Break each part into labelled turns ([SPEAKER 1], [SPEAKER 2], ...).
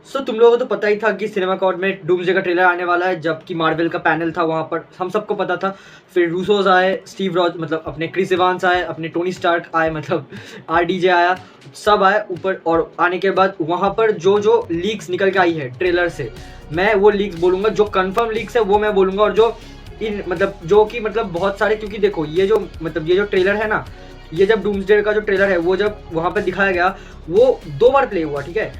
[SPEAKER 1] सो तुम लोगों को तो पता ही था कि सिनेमाकॉन में डूम्सडे का ट्रेलर आने वाला है, जबकि मार्वल का पैनल था वहाँ पर, हम सबको पता था। फिर रूसोज आए, स्टीव रॉज मतलब अपने क्रिस इवांस आए, अपने टोनी स्टार्क आए, मतलब आरडीजे आया, सब आए ऊपर। और आने के बाद वहाँ पर जो जो लीक्स निकल के आई है ट्रेलर से, मैं वो लीक्स बोलूँगा, जो कन्फर्म लीक्स है वो मैं बोलूँगा, और जो इन मतलब जो कि मतलब बहुत सारे, क्योंकि देखो ये जो मतलब ये जो ट्रेलर है ना, ये जब डूम्सडे का जो ट्रेलर है वो जब वहाँ पर दिखाया गया, वो 2 बार प्ले हुआ, ठीक है,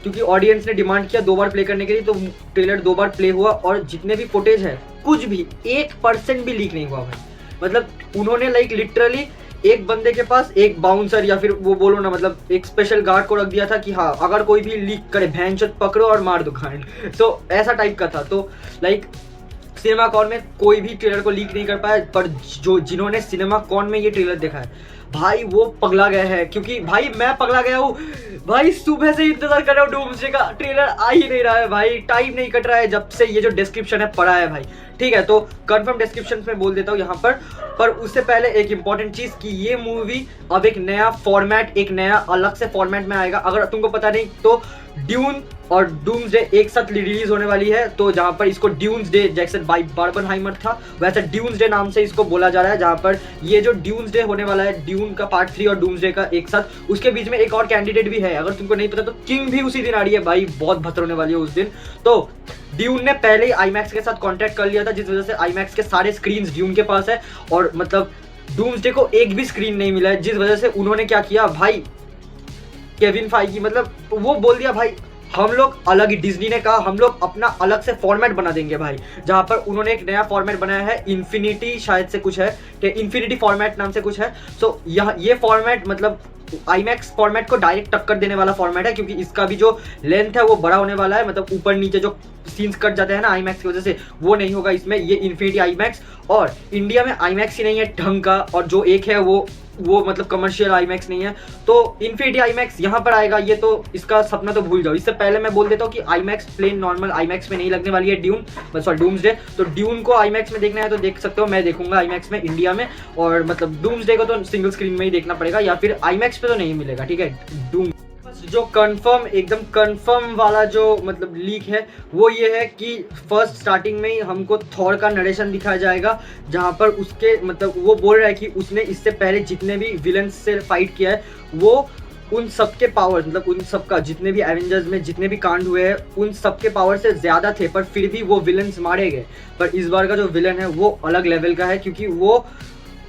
[SPEAKER 1] क्योंकि ऑडियंस ने डिमांड किया 2 बार प्ले करने के लिए, तो ट्रेलर 2 बार प्ले हुआ। और जितने भी फुटेज है कुछ भी 1% भी लीक नहीं हुआ भाई। मतलब उन्होंने लाइक लिटरली एक बंदे के पास एक बाउंसर या फिर वो बोलो ना मतलब एक स्पेशल गार्ड को रख दिया था कि हाँ अगर कोई भी लीक करे भैंचोद पकड़ो और मार दो कांड। तो ऐसा टाइप का था। तो लाइक सिनेमा कॉन में कोई भी ट्रेलर को लीक नहीं कर पाया, पर जो जिन्होंने सिनेमा कॉन में ये ट्रेलर देखा है भाई वो पगला गया है। क्योंकि भाई मैं पगला गया हूँ भाई, सुबह से इंतजार कर रहा हूँ, डूम्सडे का ट्रेलर आ ही नहीं रहा है भाई, टाइम नहीं कट रहा है जब से ये जो डिस्क्रिप्शन है पड़ा है भाई। ठीक है, तो कंफर्म डिस्क्रिप्शन में बोल देता हूँ यहाँ पर उससे पहले एक इंपॉर्टेंट चीज कि ये मूवी अब एक नया फॉर्मेट, एक नया अलग से फॉर्मेट में आएगा। अगर तुमको पता नहीं तो ड्यून और डूम्सडे एक साथ रिलीज होने वाली है, तो जहां पर इसको ड्यून्सडे जैसे बाई बार्बनहाइमर था वैसे ड्यून्सडे नाम से इसको बोला जा रहा है। जहां पर ये जो ड्यून्सडे होने वाला है, ड्यून का पार्ट 3 और डूम्सडे का एक साथ, उसके बीच में एक और कैंडिडेट भी है। अगर तुमको नहीं पता तो किंग भी उसी दिन आ रही है भाई, बहुत भतर होने वाली है उस दिन। तो ड्यून ने पहले ही आईमैक्स के साथ कॉन्ट्रैक्ट कर लिया था, जिस वजह से आईमैक्स के सारे स्क्रीन ड्यून के पास है, और मतलब डूम्सडे को एक भी स्क्रीन नहीं मिला है, जिस वजह से उन्होंने क्या किया भाई, केविन फाइगी मतलब वो बोल दिया भाई हम लोग अलग ही, डिज्नी ने कहा हम लोग अपना अलग से फॉर्मेट बना देंगे भाई। जहां पर उन्होंने एक नया फॉर्मेट बनाया है, इन्फिनिटी शायद से कुछ है, इन्फिनिटी फॉर्मेट नाम से कुछ है। सो यहाँ ये फॉर्मेट मतलब आईमैक्स फॉर्मेट को डायरेक्ट टक्कर देने वाला फॉर्मेट है, क्योंकि इसका भी जो लेंथ है वो बड़ा होने वाला है। मतलब ऊपर नीचे जो सीन्स कट जाते हैं ना आईमैक्स की वजह से, वो नहीं होगा इसमें। ये इन्फिनिटी आईमैक्स, और इंडिया में आईमैक्स ही नहीं है ढंग का, और जो एक है वो मतलब कमर्शियल आईमैक्स नहीं है। तो इन्फिनिटी आईमैक्स यहाँ पर आएगा, ये तो इसका सपना तो भूल जाओ। इससे पहले मैं बोल देता हूँ कि आईमैक्स प्लेन नॉर्मल आईमैक्स में नहीं लगने वाली है ड्यून, सॉरी डूम्सडे। तो ड्यून को आईमैक्स में देखना है तो देख सकते हो, मैं देखूंगा आईमैक्स में इंडिया में, और मतलब डूम्सडे को तो सिंगल स्क्रीन में ही देखना पड़ेगा, या फिर आईमैक्स पे तो नहीं मिलेगा। ठीक है, डूम जो कंफर्म एकदम कंफर्म वाला जो मतलब लीक है वो ये है कि फर्स्ट स्टार्टिंग में ही हमको थॉर का नरेशन दिखाया जाएगा, जहां पर उसके मतलब वो बोल रहा है कि उसने इससे पहले जितने भी विलन्स से फाइट किया है वो उन सबके पावर्स, मतलब उन सबका जितने भी एवेंजर्स में जितने भी कांड हुए हैं उन सबके पावर से ज़्यादा थे, पर फिर भी वो विलन्स मारे गए। पर इस बार का जो विलन है वो अलग लेवल का है, क्योंकि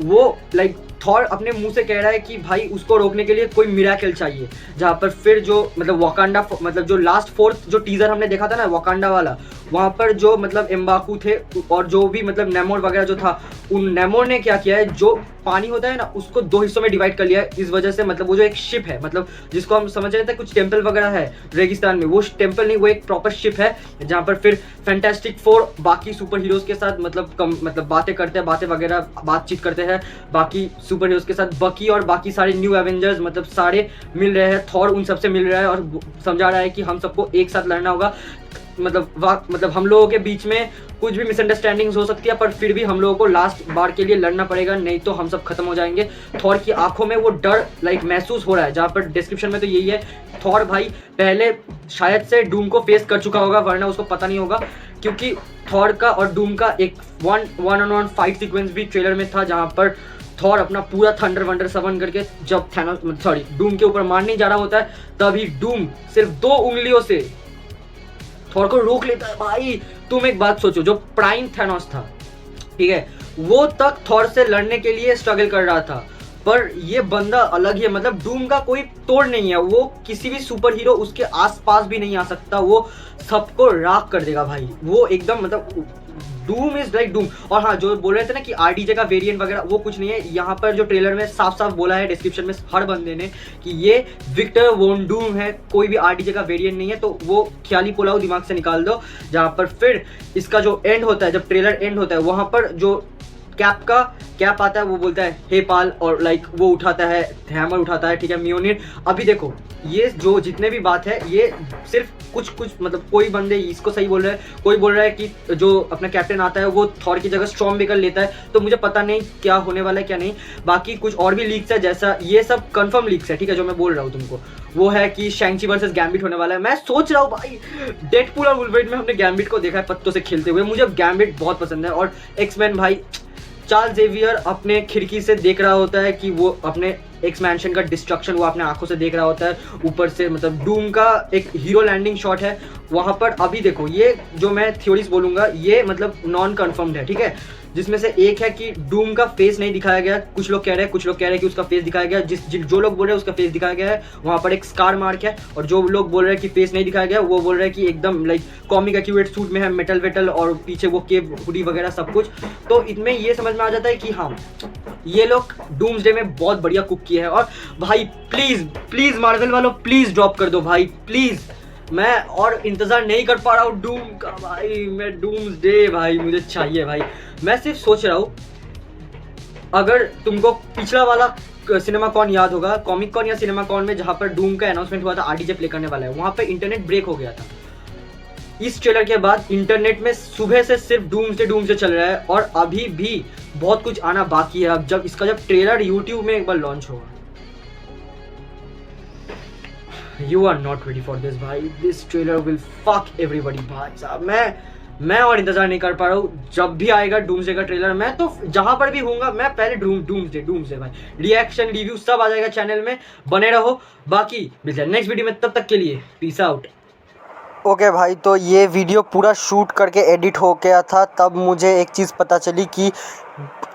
[SPEAKER 1] वो लाइक थॉर अपने मुंह से कह रहा है कि भाई उसको रोकने के लिए कोई मिराकल चाहिए। जहाँ पर फिर जो मतलब वाकांडा मतलब जो लास्ट फोर्थ जो टीजर हमने देखा था ना वाकांडा वाला, वहाँ पर जो मतलब एम्बाकू थे और जो भी मतलब नेमोर वगैरह जो था, उन नेमोर ने क्या किया है, जो पानी होता है ना उसको 2 हिस्सों में डिवाइड कर लिया है। इस वजह से मतलब वो जो एक शिप है, मतलब जिसको हम समझ रहे थे कुछ टेम्पल वगैरह है रेगिस्तान में, वो टेम्पल नहीं, वो एक प्रॉपर शिप है। जहाँ पर फिर फैंटास्टिक 4 बाकी सुपर हीरोज के साथ मतलब बातें करते हैं, बातें वगैरह बातचीत करते हैं बाकी सुपर हीरोज के साथ। बकी और बाकी सारे न्यू एवेंजर्स मतलब सारे मिल रहे हैं, थॉर उन सबसे मिल रहा है और समझा रहा है कि हम सबको एक साथ लड़ना होगा। मतलब हम लोगों के बीच में कुछ भी मिसअंडरस्टैंडिंग्स हो सकती है, पर फिर भी हम लोगों को लास्ट बार के लिए लड़ना पड़ेगा, नहीं तो हम सब खत्म हो जाएंगे। थॉर की आंखों में वो डर लाइक महसूस हो रहा है, जहाँ पर डिस्क्रिप्शन में तो यही है। थॉर भाई पहले शायद से डूम को फेस कर चुका होगा, वरना उसको पता नहीं होगा, क्योंकि थॉर का और डूम का एक one on one fight sequence भी ट्रेलर में था, जहाँ पर थॉर अपना पूरा थंडर वंडर समन करके जब डूम के ऊपर मारने जा रहा होता है, तभी डूम सिर्फ 2 उंगलियों से थॉर को रोक लेता है। भाई तुम एक बात सोचो, जो प्राइम थैनोस था, ठीक है, वो तक थॉर से लड़ने के लिए स्ट्रगल कर रहा था, पर ये बंदा अलग ही है। मतलब डूम का कोई तोड़ नहीं है, वो किसी भी सुपर हीरो उसके आसपास भी नहीं आ सकता, वो सबको राख कर देगा भाई। वो एकदम मतलब डूम इज लाइक डूम। और हाँ, जो बोल रहे थे ना कि आरडीजे का वेरिएंट वगैरह, वो कुछ नहीं है। यहाँ पर जो ट्रेलर में साफ साफ बोला है डिस्क्रिप्शन में हर बंदे ने कि ये विक्टर वोन डूम है, कोई भी आरडीजे का वेरिएंट नहीं है। तो वो ख्याली पुलाव दिमाग से निकाल दो। जहाँ पर फिर इसका जो एंड होता है, जब ट्रेलर एंड होता है, वहाँ पर जो कैप आता है, वो बोलता है हे पाल, और लाइक वो उठाता है, हैमर उठाता है, ठीक है, म्योनिर। अभी देखो ये जो जितने भी बात है ये सिर्फ कुछ मतलब कोई बंदे इसको सही बोल रहे हैं, कोई बोल रहा है कि जो अपना कैप्टन आता है वो थॉर की जगह स्टॉर्मबेकर लेता है, तो मुझे पता नहीं क्या होने वाला है क्या नहीं। बाकी कुछ और भी लीक्स है, जैसा ये सब कंफर्म लीक्स है, ठीक है, जो मैं बोल रहा हूँ तुमको, वो है कि शैंग-ची वर्सेस गैम्बिट होने वाला है। मैं सोच रहा हूँ भाई, डेडपूल और वुल्वरीन में हमने गैम्बिट को देखा है पत्तों से खेलते हुए, मुझे गैम्बिट बहुत पसंद है। और एक्समैन भाई, चार्ल्स ज़ेवियर अपने खिड़की से देख रहा होता है कि वो अपने एक्स मैंशन का डिस्ट्रक्शन वो अपने आंखों से देख रहा होता है ऊपर से, मतलब डूम का एक हीरो लैंडिंग शॉट है वहाँ पर। अभी देखो ये जो मैं थ्योरीज बोलूँगा ये मतलब नॉन कन्फर्म्ड है, ठीक है, जिसमें से एक है कि डूम का फेस नहीं दिखाया गया, कुछ लोग कह रहे हैं कि उसका फेस दिखाया गया, जो लोग बोल रहे हैं उसका फेस दिखाया गया है, वहाँ पर एक स्कार मार्क है, और जो लोग बोल रहे हैं कि फेस नहीं दिखाया गया वो बोल रहे हैं कि एकदम लाइक कॉमिक एक्यूरेट सूट में है, मेटल वेटल, और पीछे वो केव हुडी वगैरह सब कुछ। तो इनमें ये समझ में आ जाता है कि हाँ ये लोग डूम्सडे में बहुत बढ़िया कुक किया है। और भाई प्लीज़ मार्वल वालों प्लीज़ ड्रॉप कर दो भाई, प्लीज़, मैं और इंतज़ार नहीं कर पा रहा हूँ डूम का भाई, मैं डूम्सडे भाई मुझे चाहिए भाई। मैं सिर्फ सोच रहा हूँ, अगर तुमको पिछला वाला सिनेमा कॉन याद होगा, कॉमिक कॉन या सिनेमा कॉन में जहाँ पर डूम का अनाउंसमेंट हुआ था आरडीजे प्ले करने वाला है, वहाँ पर इंटरनेट ब्रेक हो गया था। इस ट्रेलर के बाद इंटरनेट में सुबह से सिर्फ डूम्सडे चल रहा है, और अभी भी बहुत कुछ आना बाकी है। अब जब ट्रेलर यूट्यूब में एक बार लॉन्च होगा, You are not ready for this भाई, this trailer will fuck everybody भाई साहब। मैं और इंतजार नहीं कर पा रहा हूँ, जब भी आएगा डूम्सडे का ट्रेलर, मैं तो जहां पर भी होऊंगा मैं पहले डूम्सडे भाई, रिएक्शन रिव्यू सब आ जाएगा चैनल में, बने रहो। बाकी मिलते हैं नेक्स्ट वीडियो में, तब तक के लिए पीस आउट।
[SPEAKER 2] ओके भाई, तो ये वीडियो पूरा शूट करके एडिट हो गया था, तब मुझे एक चीज़ पता चली कि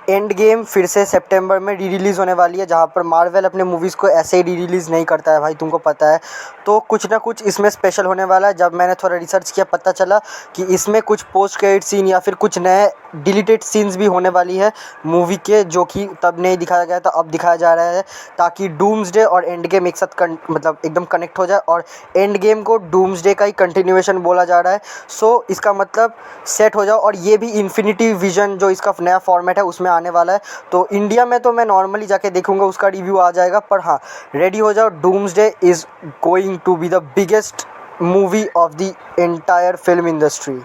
[SPEAKER 2] एंड गेम फिर से सितंबर में री रिलीज़ होने वाली है, जहाँ पर मार्वल अपने मूवीज़ को ऐसे ही री रिलीज़ नहीं करता है भाई, तुमको पता है। तो कुछ ना कुछ इसमें स्पेशल होने वाला है। जब मैंने थोड़ा रिसर्च किया पता चला कि इसमें कुछ पोस्ट क्रेडिट सीन या फिर कुछ नए डिलीटेड सीन्स भी होने वाली है मूवी के, जो कि तब नहीं दिखाया गया था, अब दिखाया जा रहा है, ताकि डूम्सडे और एंड गेम एक साथ मतलब एकदम कनेक्ट हो जाए, और एंड गेम को डूम्सडे का ही कंटिन्यूएशन बोला जा रहा है। सो इसका मतलब सेट हो जाओ, और ये भी इन्फिनिटी विजन जो इसका नया फॉर्मेट है उसमें आने वाला है। तो इंडिया में तो मैं नॉर्मली जाके देखूंगा, उसका रिव्यू आ जाएगा, पर हाँ रेडी हो जाओ, doomsday is going to be the biggest movie of the entire film industry.